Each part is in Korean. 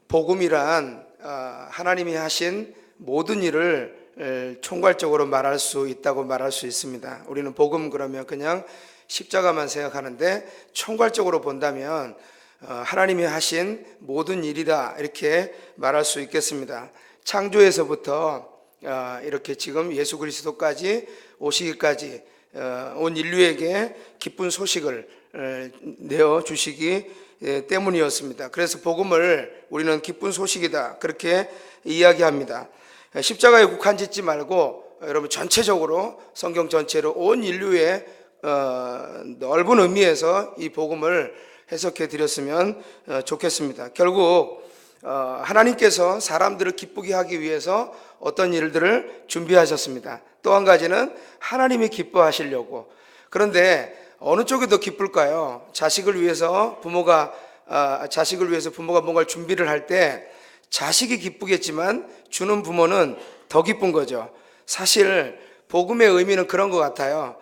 복음이란 하나님이 하신 모든 일을 총괄적으로 말할 수 있다고 말할 수 있습니다. 우리는 복음 그러면 그냥 십자가만 생각하는데 총괄적으로 본다면 하나님이 하신 모든 일이다 이렇게 말할 수 있겠습니다. 창조에서부터 이렇게 지금 예수 그리스도까지 오시기까지 온 인류에게 기쁜 소식을 내어주시기 때문이었습니다. 그래서 복음을 우리는 기쁜 소식이다 그렇게 이야기합니다. 십자가에 국한짓지 말고 여러분 전체적으로 성경 전체로 온 인류의 넓은 의미에서 이 복음을 해석해 드렸으면 좋겠습니다. 결국 하나님께서 사람들을 기쁘게 하기 위해서 어떤 일들을 준비하셨습니다. 또 한 가지는 하나님이 기뻐하시려고. 그런데 어느 쪽이 더 기쁠까요? 자식을 위해서 부모가 뭔가를 준비를 할 때 자식이 기쁘겠지만 주는 부모는 더 기쁜 거죠. 사실 복음의 의미는 그런 것 같아요.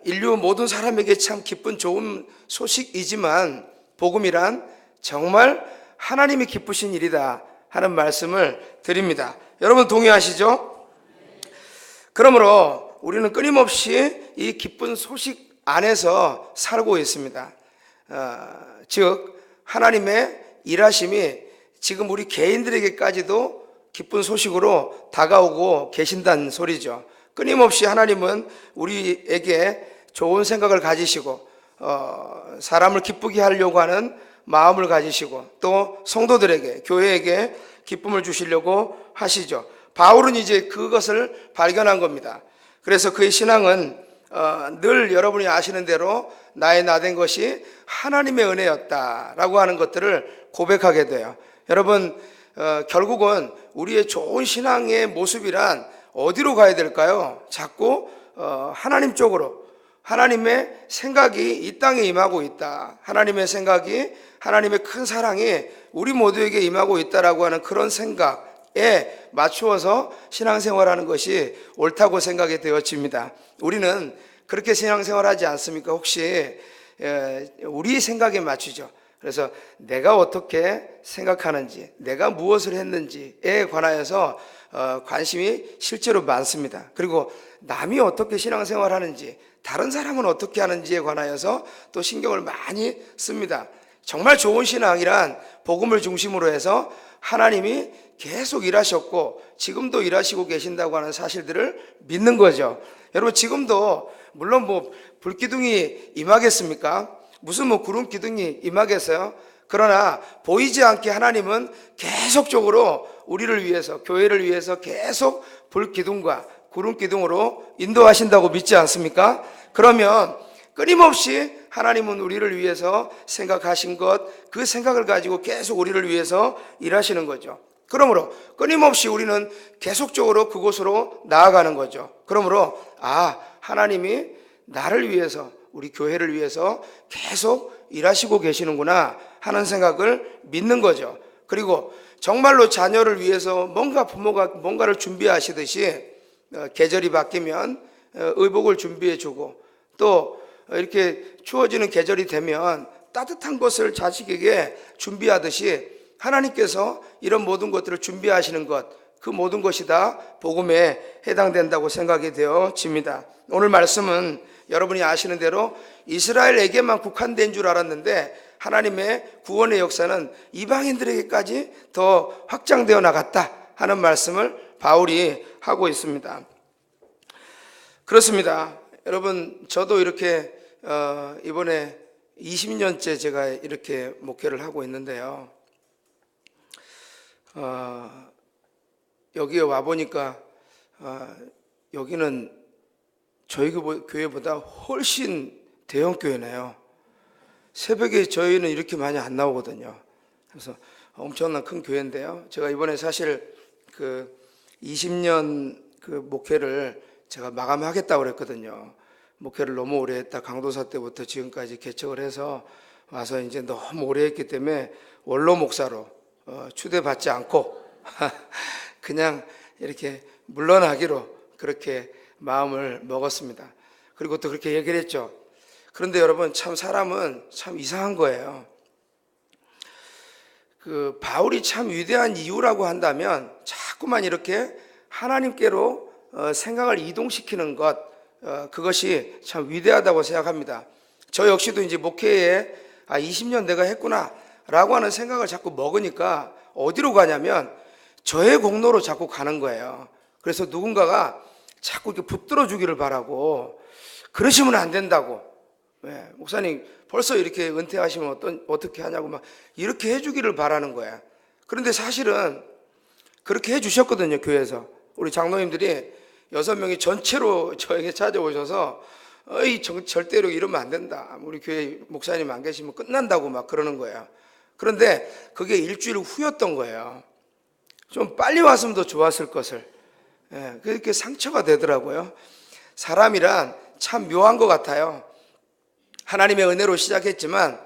인류 모든 사람에게 참 기쁜 좋은 소식이지만 복음이란 정말 하나님이 기쁘신 일이다 하는 말씀을 드립니다. 여러분 동의하시죠? 그러므로 우리는 끊임없이 이 기쁜 소식 안에서 살고 있습니다. 즉 하나님의 일하심이 지금 우리 개인들에게까지도 기쁜 소식으로 다가오고 계신다는 소리죠. 끊임없이 하나님은 우리에게 좋은 생각을 가지시고 사람을 기쁘게 하려고 하는 마음을 가지시고 또 성도들에게 교회에게 기쁨을 주시려고 하시죠. 바울은 이제 그것을 발견한 겁니다. 그래서 그의 신앙은 늘 여러분이 아시는 대로 나의 나된 것이 하나님의 은혜였다라고 하는 것들을 고백하게 돼요. 여러분 결국은 우리의 좋은 신앙의 모습이란 어디로 가야 될까요? 자꾸 하나님 쪽으로, 하나님의 생각이 이 땅에 임하고 있다, 하나님의 생각이, 하나님의 큰 사랑이 우리 모두에게 임하고 있다라고 하는 그런 생각에 맞추어서 신앙생활하는 것이 옳다고 생각이 되어집니다. 우리는 그렇게 신앙생활하지 않습니까? 혹시 우리 생각에 맞추죠. 그래서 내가 어떻게 생각하는지, 내가 무엇을 했는지에 관하여서 관심이 실제로 많습니다. 그리고 남이 어떻게 신앙생활하는지, 다른 사람은 어떻게 하는지에 관하여서 또 신경을 많이 씁니다. 정말 좋은 신앙이란 복음을 중심으로 해서 하나님이 계속 일하셨고 지금도 일하시고 계신다고 하는 사실들을 믿는 거죠. 여러분 지금도 물론 불기둥이 임하겠습니까? 무슨 구름 기둥이 임하겠어요? 그러나 보이지 않게 하나님은 계속적으로 우리를 위해서, 교회를 위해서 계속 불기둥과 구름 기둥으로 인도하신다고 믿지 않습니까? 그러면 끊임없이 하나님은 우리를 위해서 생각하신 것, 그 생각을 가지고 계속 우리를 위해서 일하시는 거죠. 그러므로 끊임없이 우리는 계속적으로 그곳으로 나아가는 거죠. 그러므로 하나님이 나를 위해서, 우리 교회를 위해서 계속 일하시고 계시는구나 하는 생각을 믿는 거죠. 그리고 정말로 자녀를 위해서 부모가 뭔가를 준비하시듯이 계절이 바뀌면 의복을 준비해주고 또 이렇게 추워지는 계절이 되면 따뜻한 것을 자식에게 준비하듯이 하나님께서 이런 모든 것들을 준비하시는 것, 그 모든 것이 다 복음에 해당된다고 생각이 되어집니다. 오늘 말씀은 여러분이 아시는 대로 이스라엘에게만 국한된 줄 알았는데 하나님의 구원의 역사는 이방인들에게까지 더 확장되어 나갔다 하는 말씀을 바울이 하고 있습니다. 그렇습니다. 여러분 저도 이렇게 이번에 20년째 제가 이렇게 목회를 하고 있는데요. 여기에 와보니까 여기는 저희 교회보다 훨씬 대형 교회네요. 새벽에 저희는 이렇게 많이 안 나오거든요. 그래서 엄청난 큰 교회인데요. 제가 이번에 사실 20년 목회를 제가 마감하겠다고 그랬거든요. 목회를 너무 오래 했다. 강도사 때부터 지금까지 개척을 해서 와서 이제 너무 오래 했기 때문에 원로 목사로 추대받지 않고 그냥 이렇게 물러나기로 그렇게 마음을 먹었습니다. 그리고 또 그렇게 얘기를 했죠. 그런데 여러분 참 사람은 참 이상한 거예요. 그 바울이 참 위대한 이유라고 한다면 자꾸만 이렇게 하나님께로 생각을 이동시키는 것, 그것이 참 위대하다고 생각합니다. 저 역시도 이제 목회에 20년 내가 했구나 라고 하는 생각을 자꾸 먹으니까 어디로 가냐면 저의 공로로 자꾸 가는 거예요. 그래서 누군가가 자꾸 이렇게 붙들어 주기를 바라고, 그러시면 안 된다고. 목사님 벌써 이렇게 은퇴하시면 어떻게 하냐고 막 이렇게 해주기를 바라는 거야. 그런데 사실은 그렇게 해주셨거든요. 교회에서 우리 장로님들이 6명이 전체로 저에게 찾아오셔서 절대로 이러면 안 된다, 우리 교회 목사님 안 계시면 끝난다고 막 그러는 거예요. 그런데 그게 일주일 후였던 거예요. 좀 빨리 왔으면 더 좋았을 것을. 그렇게 상처가 되더라고요. 사람이란 참 묘한 것 같아요. 하나님의 은혜로 시작했지만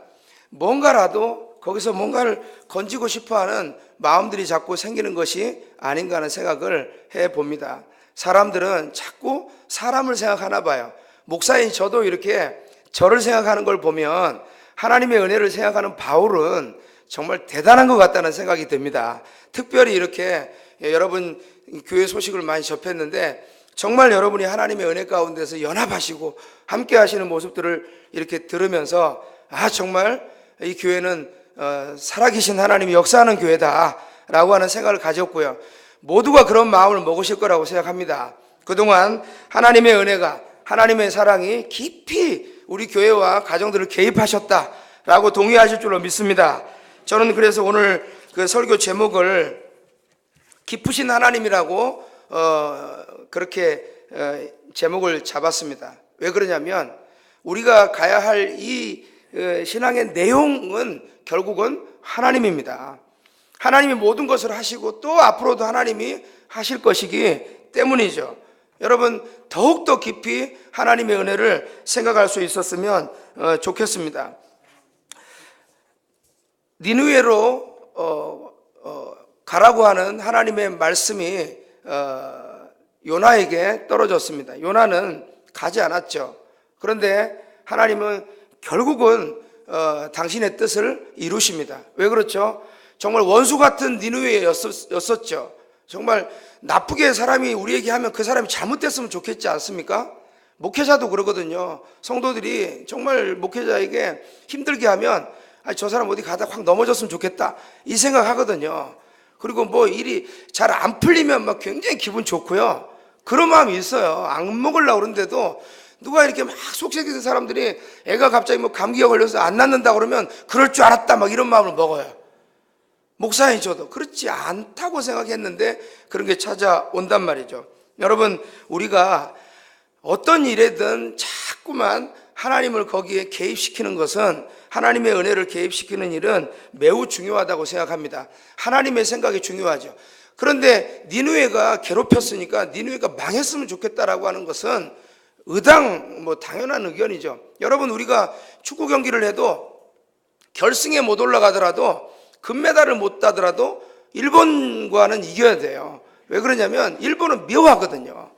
뭔가라도 거기서 뭔가를 건지고 싶어하는 마음들이 자꾸 생기는 것이 아닌가 하는 생각을 해봅니다. 사람들은 자꾸 사람을 생각하나 봐요. 목사인 저도 이렇게 저를 생각하는 걸 보면 하나님의 은혜를 생각하는 바울은 정말 대단한 것 같다는 생각이 듭니다. 특별히 이렇게 여러분 교회 소식을 많이 접했는데 정말 여러분이 하나님의 은혜 가운데서 연합하시고 함께 하시는 모습들을 이렇게 들으면서 정말 이 교회는 살아계신 하나님이 역사하는 교회다 라고 하는 생각을 가졌고요. 모두가 그런 마음을 먹으실 거라고 생각합니다. 그동안 하나님의 은혜가, 하나님의 사랑이 깊이 우리 교회와 가정들을 개입하셨다라고 동의하실 줄로 믿습니다. 저는 그래서 오늘 그 설교 제목을 깊으신 하나님이라고 그렇게 제목을 잡았습니다. 왜 그러냐면 우리가 가야 할 이 신앙의 내용은 결국은 하나님입니다. 하나님이 모든 것을 하시고 또 앞으로도 하나님이 하실 것이기 때문이죠. 여러분 더욱더 깊이 하나님의 은혜를 생각할 수 있었으면 좋겠습니다. 니느웨로 가라고 하는 하나님의 말씀이 요나에게 떨어졌습니다. 요나는 가지 않았죠. 그런데 하나님은 결국은 당신의 뜻을 이루십니다. 왜 그렇죠? 정말 원수 같은 니느웨였었죠. 정말 나쁘게 사람이 우리에게 하면 그 사람이 잘못됐으면 좋겠지 않습니까? 목회자도 그러거든요. 성도들이 정말 목회자에게 힘들게 하면 저 사람 어디 가다 확 넘어졌으면 좋겠다 이 생각하거든요. 그리고 뭐 일이 잘 안 풀리면 막 굉장히 기분 좋고요. 그런 마음이 있어요. 안 먹으려고 그러는데도 누가 이렇게 막 속썩이는 사람들이 애가 갑자기 뭐 감기가 걸려서 안 낫는다 그러면 그럴 줄 알았다 막 이런 마음을 먹어요. 목사인 저도 그렇지 않다고 생각했는데 그런 게 찾아온단 말이죠. 여러분 우리가 어떤 일에든 자꾸만 하나님을 거기에 개입시키는 것은, 하나님의 은혜를 개입시키는 일은 매우 중요하다고 생각합니다. 하나님의 생각이 중요하죠. 그런데 니느웨가 괴롭혔으니까 니느웨가 망했으면 좋겠다라고 하는 것은 당연한 의견이죠. 여러분 우리가 축구 경기를 해도 결승에 못 올라가더라도 금메달을 못 따더라도 일본과는 이겨야 돼요. 왜 그러냐면 일본은 미워하거든요.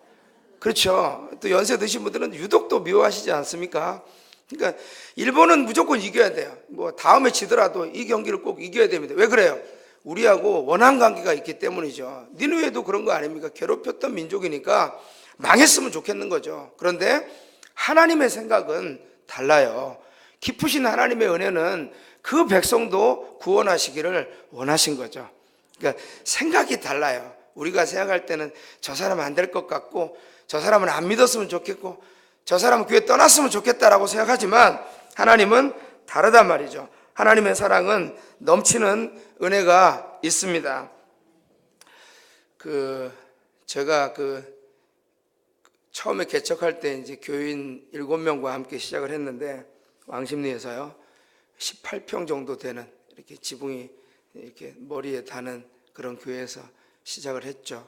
그렇죠. 또 연세 드신 분들은 유독 또 미워하시지 않습니까? 그러니까 일본은 무조건 이겨야 돼요. 뭐 다음에 지더라도 이 경기를 꼭 이겨야 됩니다. 왜 그래요? 우리하고 원한 관계가 있기 때문이죠. 니느웨도 그런 거 아닙니까? 괴롭혔던 민족이니까 망했으면 좋겠는 거죠. 그런데 하나님의 생각은 달라요. 깊으신 하나님의 은혜는 그 백성도 구원하시기를 원하신 거죠. 그러니까 생각이 달라요. 우리가 생각할 때는 저 사람은 안 될 것 같고, 저 사람은 안 믿었으면 좋겠고, 저 사람은 교회 떠났으면 좋겠다라고 생각하지만 하나님은 다르단 말이죠. 하나님의 사랑은 넘치는 은혜가 있습니다. 제가 처음에 개척할 때 이제 교인 7명과 함께 시작을 했는데, 왕십리에서요 18평 정도 되는 이렇게 지붕이 이렇게 머리에 닿는 그런 교회에서 시작을 했죠.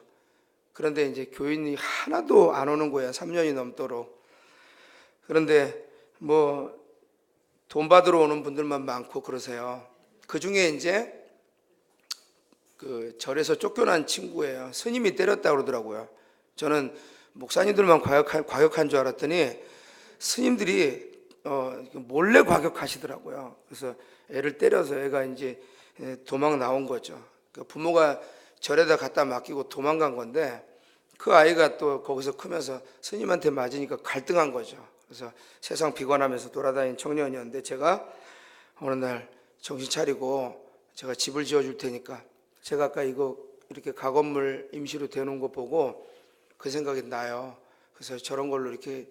그런데 이제 교인이 하나도 안 오는 거예요. 3년이 넘도록. 그런데 뭐 돈 받으러 오는 분들만 많고 그러세요. 그 중에 이제 절에서 쫓겨난 친구예요. 스님이 때렸다고 그러더라고요. 저는 목사님들만 과격한 줄 알았더니 스님들이 몰래 과격하시더라고요. 그래서 애를 때려서 애가 이제 도망 나온 거죠. 그러니까 부모가 절에다 갖다 맡기고 도망간 건데 그 아이가 또 거기서 크면서 스님한테 맞으니까 갈등한 거죠. 그래서 세상 비관하면서 돌아다니는 청년이었는데 제가 어느 날 정신 차리고 제가 집을 지어줄 테니까 제가 아까 이거 이렇게 가건물 임시로 대놓은 거 보고 그 생각이 나요. 그래서 저런 걸로 이렇게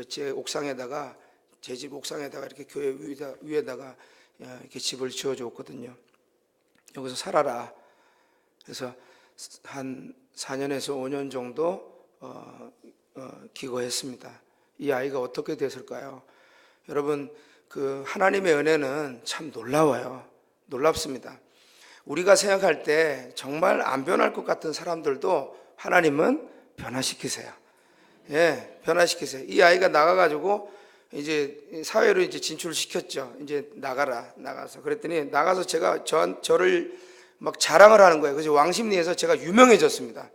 제 옥상에다가 제 집 옥상에다가 이렇게 교회 위에다가 이렇게 집을 지어줬거든요. 여기서 살아라. 그래서 한 4년에서 5년 정도 기거했습니다. 이 아이가 어떻게 됐을까요? 여러분, 그 하나님의 은혜는 참 놀라워요. 놀랍습니다. 우리가 생각할 때 정말 안 변할 것 같은 사람들도 하나님은 변화시키세요. 예, 변화시키세요. 이 아이가 나가가지고 이제 사회로 이제 진출시켰죠. 이제 나가서. 그랬더니 나가서 제가 저를 막 자랑을 하는 거예요. 그래서 왕십리에서 제가 유명해졌습니다.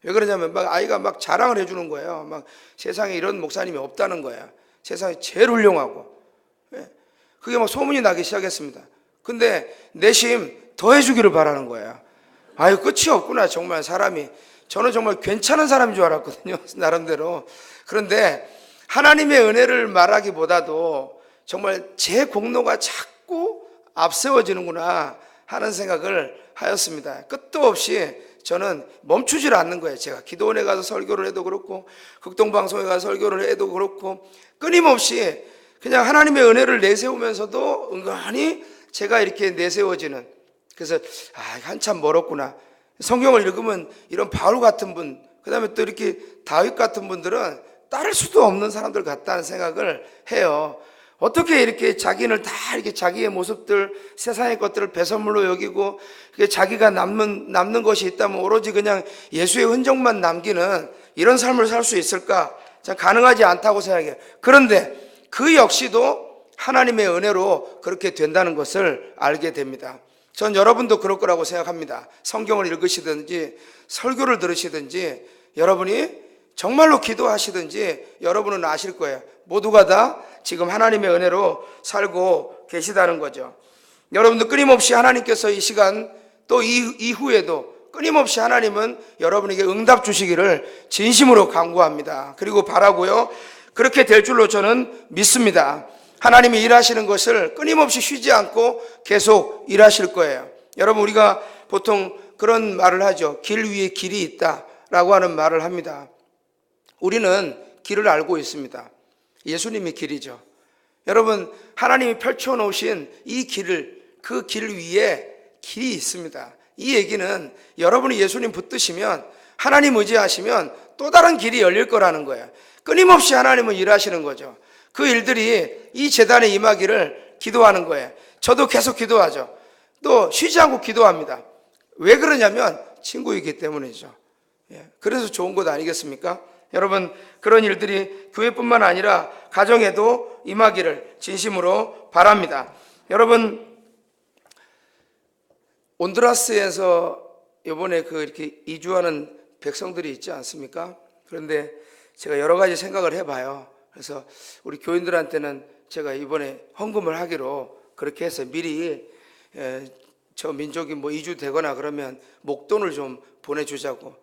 왜 그러냐면 막 아이가 막 자랑을 해주는 거예요. 막 세상에 이런 목사님이 없다는 거예요. 세상에 제일 훌륭하고. 예. 그게 막 소문이 나기 시작했습니다. 근데 내심 더 해주기를 바라는 거예요. 아유, 끝이 없구나, 정말 사람이. 저는 정말 괜찮은 사람인 줄 알았거든요, 나름대로. 그런데 하나님의 은혜를 말하기보다도 정말 제 공로가 자꾸 앞세워지는구나 하는 생각을 하였습니다. 끝도 없이 저는 멈추질 않는 거예요. 제가 기도원에 가서 설교를 해도 그렇고 극동방송에 가서 설교를 해도 그렇고 끊임없이 그냥 하나님의 은혜를 내세우면서도 은근히 제가 이렇게 내세워지는, 그래서 한참 멀었구나. 성경을 읽으면 이런 바울 같은 분, 그 다음에 또 이렇게 다윗 같은 분들은 따를 수도 없는 사람들 같다는 생각을 해요. 어떻게 이렇게 자기를 다 이렇게 자기의 모습들, 세상의 것들을 배설물로 여기고 자기가 남는 것이 있다면 오로지 그냥 예수의 흔적만 남기는 이런 삶을 살 수 있을까? 참 가능하지 않다고 생각해요. 그런데 그 역시도 하나님의 은혜로 그렇게 된다는 것을 알게 됩니다. 전 여러분도 그럴 거라고 생각합니다. 성경을 읽으시든지 설교를 들으시든지 여러분이 정말로 기도하시든지 여러분은 아실 거예요. 모두가 다 지금 하나님의 은혜로 살고 계시다는 거죠. 여러분도 끊임없이 하나님께서 이 시간 또 이후에도 끊임없이 하나님은 여러분에게 응답 주시기를 진심으로 간구합니다. 그리고 바라고요. 그렇게 될 줄로 저는 믿습니다. 하나님이 일하시는 것을 끊임없이 쉬지 않고 계속 일하실 거예요. 여러분, 우리가 보통 그런 말을 하죠. 길 위에 길이 있다라고 하는 말을 합니다. 우리는 길을 알고 있습니다. 예수님이 길이죠. 여러분, 하나님이 펼쳐놓으신 이 길을, 그 길 위에 길이 있습니다. 이 얘기는 여러분이 예수님 붙드시면, 하나님 의지하시면 또 다른 길이 열릴 거라는 거예요. 끊임없이 하나님은 일하시는 거죠. 그 일들이 이 재단에 임하기를 기도하는 거예요. 저도 계속 기도하죠. 또 쉬지 않고 기도합니다. 왜 그러냐면 친구이기 때문이죠. 그래서 좋은 것 아니겠습니까? 여러분, 그런 일들이 교회뿐만 아니라 가정에도 임하기를 진심으로 바랍니다. 여러분, 온두라스에서 이번에 이렇게 이주하는 백성들이 있지 않습니까? 그런데 제가 여러 가지 생각을 해봐요. 그래서 우리 교인들한테는 제가 이번에 헌금을 하기로 그렇게 해서 미리 저 민족이 뭐 이주되거나 그러면 목돈을 좀 보내주자고,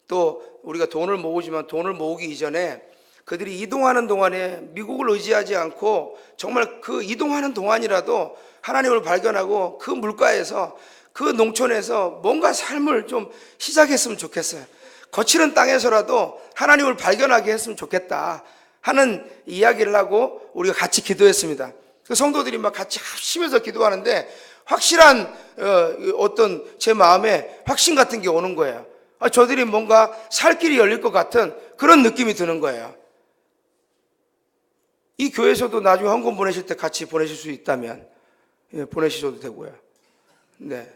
또 우리가 돈을 모으지만 돈을 모으기 이전에 그들이 이동하는 동안에 미국을 의지하지 않고 정말 그 이동하는 동안이라도 하나님을 발견하고 그 물가에서 그 농촌에서 뭔가 삶을 좀 시작했으면 좋겠어요. 거칠은 땅에서라도 하나님을 발견하게 했으면 좋겠다 하는 이야기를 하고 우리가 같이 기도했습니다. 그 성도들이 막 같이 합심해서 기도하는데 확실한 어떤 제 마음에 확신 같은 게 오는 거예요. 저들이 뭔가 살 길이 열릴 것 같은 그런 느낌이 드는 거예요. 이 교회에서도 나중에 헌금 보내실 때 같이 보내실 수 있다면 보내셔도 되고요. 네,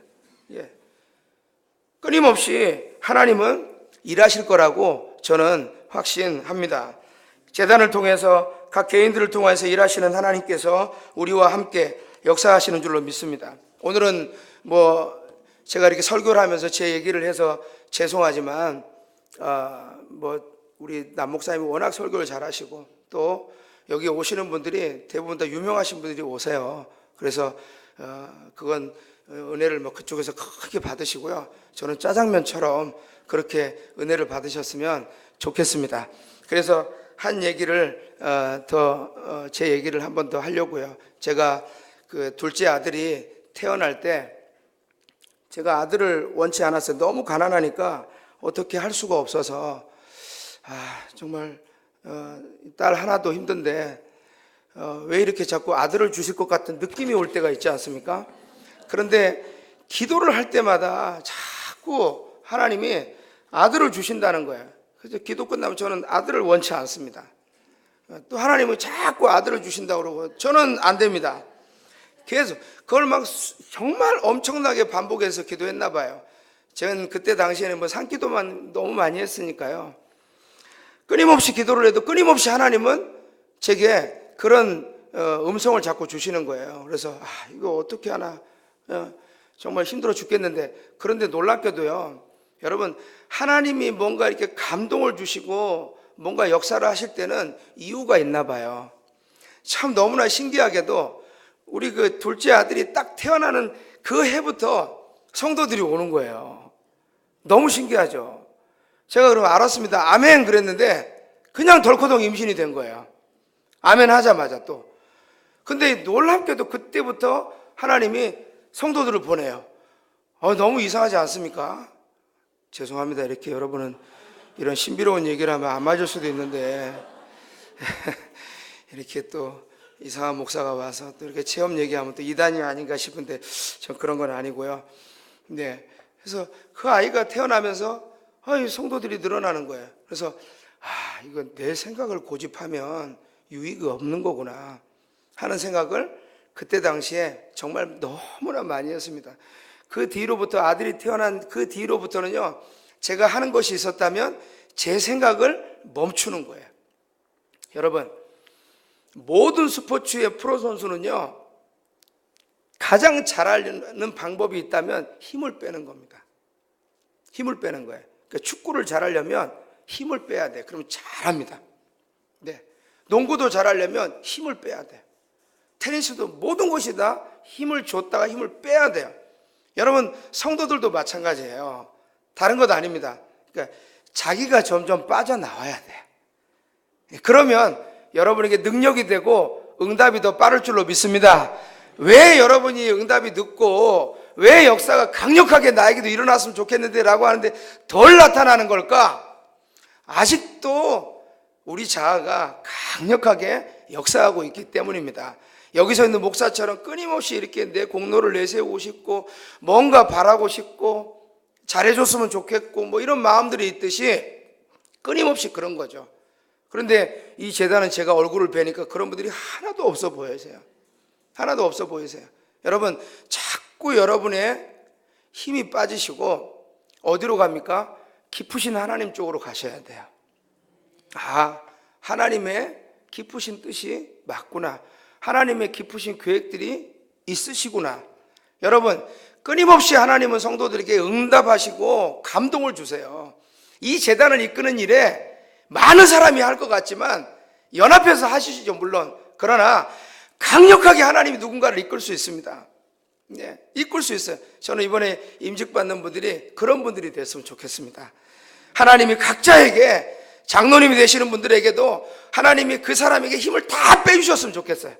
끊임없이 하나님은 일하실 거라고 저는 확신합니다. 재단을 통해서 각 개인들을 통해서 일하시는 하나님께서 우리와 함께 역사하시는 줄로 믿습니다. 오늘은 제가 이렇게 설교를 하면서 제 얘기를 해서 죄송하지만 우리 남 목사님이 워낙 설교를 잘하시고 또 여기 오시는 분들이 대부분 다 유명하신 분들이 오세요. 그래서 그건 은혜를 뭐 그쪽에서 크게 받으시고요. 저는 짜장면처럼 그렇게 은혜를 받으셨으면 좋겠습니다. 그래서 한 얘기를 제 얘기를 한 번 더 하려고요. 제가 그 둘째 아들이 태어날 때 제가 아들을 원치 않았어요. 너무 가난하니까 어떻게 할 수가 없어서 정말 딸 하나도 힘든데 왜 이렇게 자꾸 아들을 주실 것 같은 느낌이 올 때가 있지 않습니까? 그런데 기도를 할 때마다 자꾸 하나님이 아들을 주신다는 거예요. 그래서 기도 끝나면 저는 아들을 원치 않습니다. 또 하나님은 자꾸 아들을 주신다고 그러고 저는 안 됩니다. 계속 그걸 막 정말 엄청나게 반복해서 기도했나 봐요. 저는 그때 당시에는 뭐 산기도만 너무 많이 했으니까요. 끊임없이 기도를 해도 끊임없이 하나님은 제게 그런 음성을 자꾸 주시는 거예요. 그래서 이거 어떻게 하나 정말 힘들어 죽겠는데, 그런데 놀랍게도요, 여러분, 하나님이 뭔가 이렇게 감동을 주시고 뭔가 역사를 하실 때는 이유가 있나 봐요. 참 너무나 신기하게도 우리 그 둘째 아들이 딱 태어나는 그 해부터 성도들이 오는 거예요. 너무 신기하죠. 제가 그럼 알았습니다, 아멘 그랬는데 그냥 덜커덩 임신이 된 거예요. 아멘 하자마자 또. 근데 놀랍게도 그때부터 하나님이 성도들을 보내요. 너무 이상하지 않습니까? 죄송합니다. 이렇게 여러분은 이런 신비로운 얘기를 하면 안 맞을 수도 있는데 이렇게 또 이상한 목사가 와서 또 이렇게 체험 얘기하면 또 이단이 아닌가 싶은데 전 그런 건 아니고요. 네. 그래서 그 아이가 태어나면서 성도들이 늘어나는 거예요. 그래서 이건 내 생각을 고집하면 유익이 없는 거구나 하는 생각을 그때 당시에 정말 너무나 많이 했습니다. 그 뒤로부터 아들이 태어난 그 뒤로부터는요, 제가 하는 것이 있었다면 제 생각을 멈추는 거예요. 여러분, 모든 스포츠의 프로 선수는요, 가장 잘하는 방법이 있다면 힘을 빼는 겁니다. 힘을 빼는 거예요. 그러니까 축구를 잘하려면 힘을 빼야 돼. 그러면 잘합니다. 네. 농구도 잘하려면 힘을 빼야 돼. 테니스도 모든 것이 다 힘을 줬다가 힘을 빼야 돼요. 여러분, 성도들도 마찬가지예요. 다른 것 아닙니다. 그러니까 자기가 점점 빠져나와야 돼요. 그러면 여러분에게 능력이 되고 응답이 더 빠를 줄로 믿습니다. 왜 여러분이 응답이 늦고 왜 역사가 강력하게 나에게도 일어났으면 좋겠는데 라고 하는데 덜 나타나는 걸까? 아직도 우리 자아가 강력하게 역사하고 있기 때문입니다. 여기서 있는 목사처럼 끊임없이 이렇게 내 공로를 내세우고 싶고 뭔가 바라고 싶고 잘해줬으면 좋겠고 뭐 이런 마음들이 있듯이 끊임없이 그런 거죠. 그런데 이 재단은 제가 얼굴을 뵈니까 그런 분들이 하나도 없어 보이세요. 하나도 없어 보이세요. 여러분, 자꾸 여러분의 힘이 빠지시고 어디로 갑니까? 깊으신 하나님 쪽으로 가셔야 돼요. 하나님의 깊으신 뜻이 맞구나. 하나님의 깊으신 계획들이 있으시구나. 여러분, 끊임없이 하나님은 성도들에게 응답하시고 감동을 주세요. 이 재단을 이끄는 일에 많은 사람이 할 것 같지만 연합해서 하시죠, 물론. 그러나 강력하게 하나님이 누군가를 이끌 수 있습니다. 네, 이끌 수 있어요. 저는 이번에 임직받는 분들이 그런 분들이 됐으면 좋겠습니다. 하나님이 각자에게, 장로님이 되시는 분들에게도 하나님이 그 사람에게 힘을 다 빼주셨으면 좋겠어요.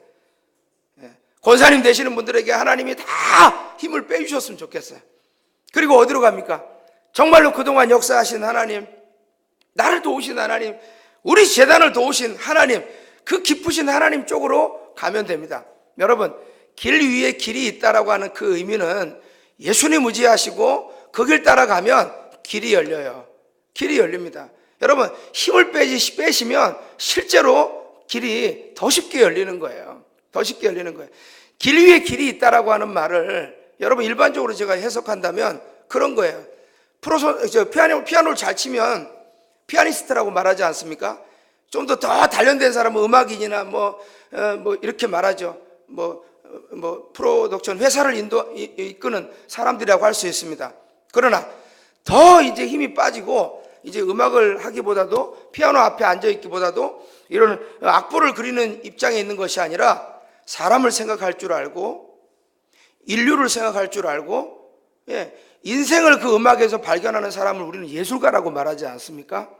권사님 되시는 분들에게 하나님이 다 힘을 빼주셨으면 좋겠어요. 그리고 어디로 갑니까? 정말로 그동안 역사하신 하나님, 나를 도우신 하나님, 우리 재단을 도우신 하나님, 그 깊으신 하나님 쪽으로 가면 됩니다. 여러분, 길 위에 길이 있다라고 하는 그 의미는 예수님 의지하시고 그 길 따라가면 길이 열려요. 길이 열립니다. 여러분, 힘을 빼시면 실제로 길이 더 쉽게 열리는 거예요. 더 쉽게 열리는 거예요. 길 위에 길이 있다라고 하는 말을 여러분 일반적으로 제가 해석한다면 그런 거예요. 피아노를 잘 치면 피아니스트라고 말하지 않습니까? 좀 더 단련된 사람은 음악인이나 이렇게 말하죠. 프로덕션 회사를 이끄는 사람들이라고 할 수 있습니다. 그러나 더 이제 힘이 빠지고 이제 음악을 하기보다도 피아노 앞에 앉아 있기보다도 이런 악보를 그리는 입장에 있는 것이 아니라 사람을 생각할 줄 알고 인류를 생각할 줄 알고, 인생을 그 음악에서 발견하는 사람을 우리는 예술가라고 말하지 않습니까?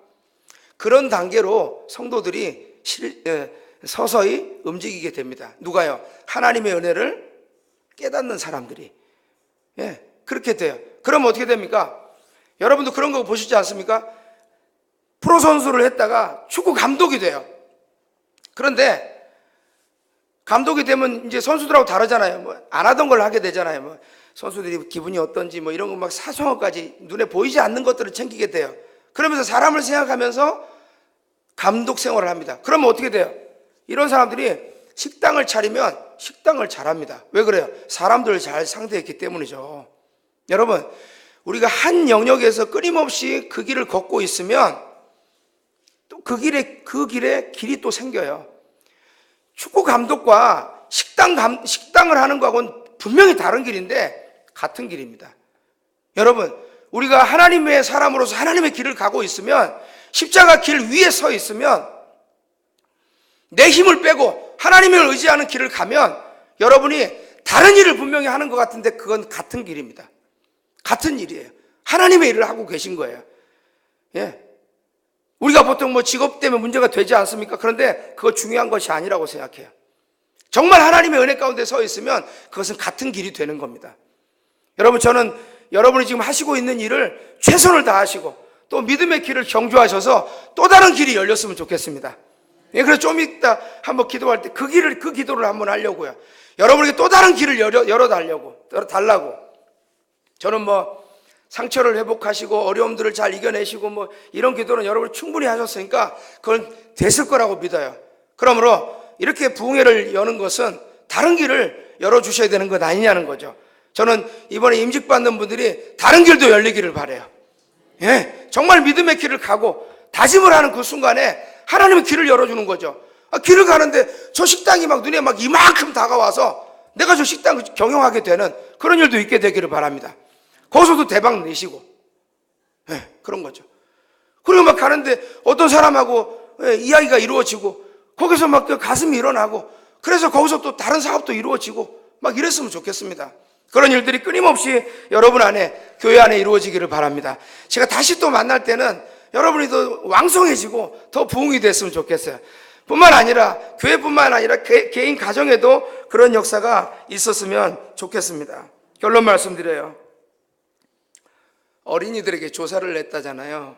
그런 단계로 성도들이 서서히 움직이게 됩니다. 누가요? 하나님의 은혜를 깨닫는 사람들이. 그렇게 돼요. 그럼 어떻게 됩니까? 여러분도 그런 거 보시지 않습니까? 프로 선수를 했다가 축구 감독이 돼요. 그런데 감독이 되면 이제 선수들하고 다르잖아요. 뭐 안 하던 걸 하게 되잖아요. 뭐 선수들이 기분이 어떤지 뭐 이런 거 막 사소한 것까지 눈에 보이지 않는 것들을 챙기게 돼요. 그러면서 사람을 생각하면서 감독 생활을 합니다. 그러면 어떻게 돼요? 이런 사람들이 식당을 차리면 식당을 잘합니다. 왜 그래요? 사람들을 잘 상대했기 때문이죠. 여러분, 우리가 한 영역에서 끊임없이 그 길을 걷고 있으면 또 그 길에 길이 또 생겨요. 축구 감독과 식당을 하는 거하고는 분명히 다른 길인데 같은 길입니다. 여러분, 우리가 하나님의 사람으로서 하나님의 길을 가고 있으면, 십자가 길 위에 서 있으면, 내 힘을 빼고 하나님을 의지하는 길을 가면 여러분이 다른 일을 분명히 하는 것 같은데 그건 같은 길입니다. 같은 일이에요. 하나님의 일을 하고 계신 거예요. 우리가 보통 뭐 직업 때문에 문제가 되지 않습니까? 그런데 그거 중요한 것이 아니라고 생각해요. 정말 하나님의 은혜 가운데 서 있으면 그것은 같은 길이 되는 겁니다. 여러분, 저는 여러분이 지금 하시고 있는 일을 최선을 다하시고 또 믿음의 길을 경주하셔서 또 다른 길이 열렸으면 좋겠습니다. 그래서 좀 이따 한번 기도할 때 그 기도를 한번 하려고요. 여러분에게 또 다른 길을 열어달라고. 저는 뭐 상처를 회복하시고 어려움들을 잘 이겨내시고 뭐 이런 기도는 여러분이 충분히 하셨으니까 그건 됐을 거라고 믿어요. 그러므로 이렇게 부흥회를 여는 것은 다른 길을 열어주셔야 되는 것 아니냐는 거죠. 저는 이번에 임직받는 분들이 다른 길도 열리기를 바라요. 정말 믿음의 길을 가고 다짐을 하는 그 순간에 하나님의 길을 열어주는 거죠. 길을 가는데 저 식당이 막 눈에 막 이만큼 다가와서 내가 저 식당을 경영하게 되는 그런 일도 있게 되기를 바랍니다. 거기서도 대박 내시고, 그런 거죠. 그리고 막 가는데 어떤 사람하고 이야기가 이루어지고, 거기서 막 가슴이 일어나고, 그래서 거기서 또 다른 사업도 이루어지고, 막 이랬으면 좋겠습니다. 그런 일들이 끊임없이 여러분 안에, 교회 안에 이루어지기를 바랍니다. 제가 다시 또 만날 때는 여러분이 더 왕성해지고 더 부흥이 됐으면 좋겠어요. 뿐만 아니라, 교회뿐만 아니라 개인 가정에도 그런 역사가 있었으면 좋겠습니다. 결론 말씀드려요. 어린이들에게 조사를 냈다잖아요.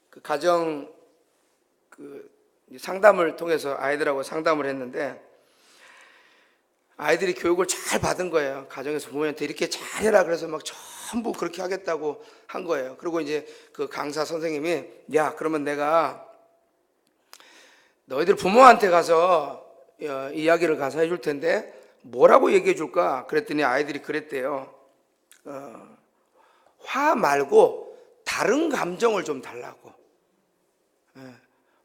그 가정 상담을 통해서 아이들하고 상담을 했는데, 아이들이 교육을 잘 받은 거예요. 가정에서 부모님한테 이렇게 잘해라 그래서 막 전부 그렇게 하겠다고 한 거예요. 그리고 이제 그 강사 선생님이, 야, 그러면 내가 너희들 부모한테 가서 이야기를 가서 해줄 텐데 뭐라고 얘기해 줄까? 그랬더니 아이들이 그랬대요. 화 말고 다른 감정을 좀 달라고.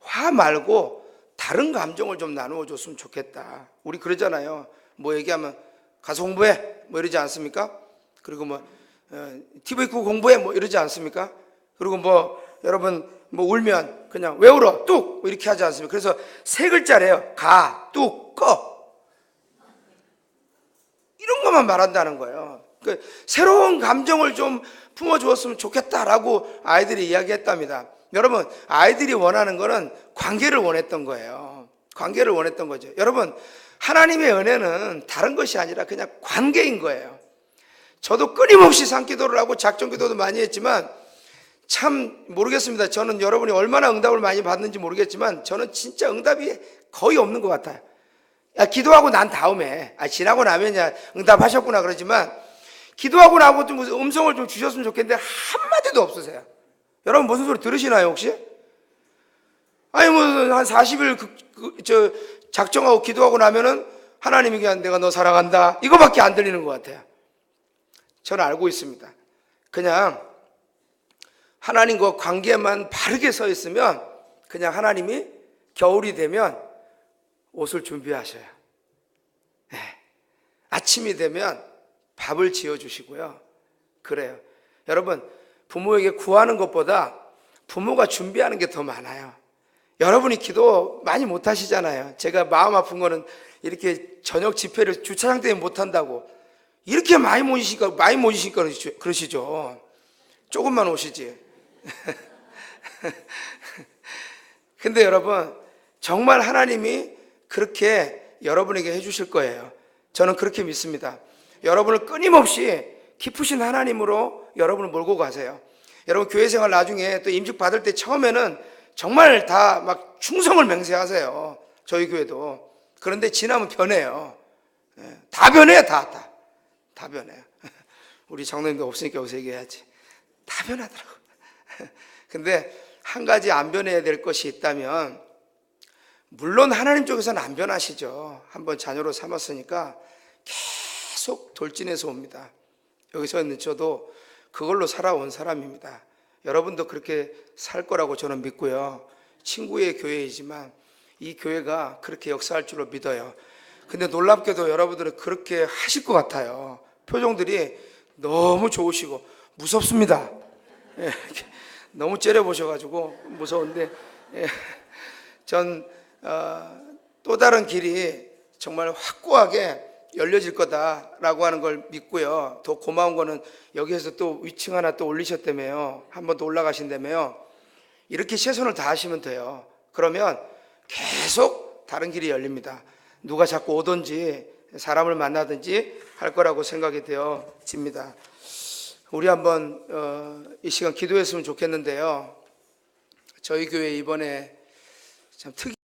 화 말고 다른 감정을 좀 나누어 줬으면 좋겠다. 우리 그러잖아요. 뭐 얘기하면 가서 공부해 뭐 이러지 않습니까? 그리고 뭐 TV 끄고 공부해 뭐 이러지 않습니까? 그리고 뭐 여러분 뭐 울면 그냥 왜 울어? 뚝! 뭐 이렇게 하지 않습니까? 그래서 세 글자래요. 가, 뚝, 꺼. 이런 것만 말한다는 거예요. 그 새로운 감정을 좀 품어주었으면 좋겠다라고 아이들이 이야기했답니다. 여러분, 아이들이 원하는 거는 관계를 원했던 거예요. 관계를 원했던 거죠. 여러분, 하나님의 은혜는 다른 것이 아니라 그냥 관계인 거예요. 저도 끊임없이 산기도를 하고 작정기도도 많이 했지만 참 모르겠습니다. 저는 여러분이 얼마나 응답을 많이 받는지 모르겠지만 저는 진짜 응답이 거의 없는 것 같아요. 야, 기도하고 난 다음에 지나고 나면야 응답하셨구나 그러지만, 기도하고 나고 좀 음성을 좀 주셨으면 좋겠는데 한마디도 없으세요. 여러분 무슨 소리 들으시나요 혹시? 아니 뭐 한 40일 작정하고 기도하고 나면은 하나님이 그냥 내가 너 사랑한다 이거밖에 안 들리는 것 같아요. 저는 알고 있습니다. 그냥 하나님과 관계만 바르게 서 있으면 그냥 하나님이 겨울이 되면 옷을 준비하셔요. 아침이 되면 밥을 지어주시고요. 그래요. 여러분, 부모에게 구하는 것보다 부모가 준비하는 게 더 많아요. 여러분이 기도 많이 못 하시잖아요. 제가 마음 아픈 거는 이렇게 저녁 집회를 주차장 때문에 못 한다고. 이렇게 많이 모이시니까 그러시죠. 조금만 오시지. 근데 여러분, 정말 하나님이 그렇게 여러분에게 해주실 거예요. 저는 그렇게 믿습니다. 여러분을 끊임없이 깊으신 하나님으로 여러분을 몰고 가세요. 여러분, 교회 생활 나중에 또 임직 받을 때 처음에는 정말 다 막 충성을 맹세하세요. 저희 교회도. 그런데 지나면 변해요. 다 변해요. 다 변해요. 우리 장로님도 없으니까 여기서 얘기해야지. 다 변하더라고. 근데 한 가지 안 변해야 될 것이 있다면, 물론 하나님 쪽에서는 안 변하시죠. 한번 자녀로 삼았으니까 계속 돌진해서 옵니다. 여기서 있는 저도 그걸로 살아온 사람입니다. 여러분도 그렇게 살 거라고 저는 믿고요. 친구의 교회이지만 이 교회가 그렇게 역사할 줄로 믿어요. 근데 놀랍게도 여러분들은 그렇게 하실 것 같아요. 표정들이 너무 좋으시고 무섭습니다. 예, 너무 째려보셔가지고 무서운데, 예, 전 또 다른 길이 정말 확고하게 열려질 거다라고 하는 걸 믿고요. 더 고마운 거는 여기에서 또 위층 하나 또 올리셨다며요. 한 번 더 올라가신다며요. 이렇게 최선을 다하시면 돼요. 그러면 계속 다른 길이 열립니다. 누가 자꾸 오든지 사람을 만나든지 할 거라고 생각이 되어집니다. 우리 한번 이 시간 기도했으면 좋겠는데요. 저희 교회 이번에 참 특이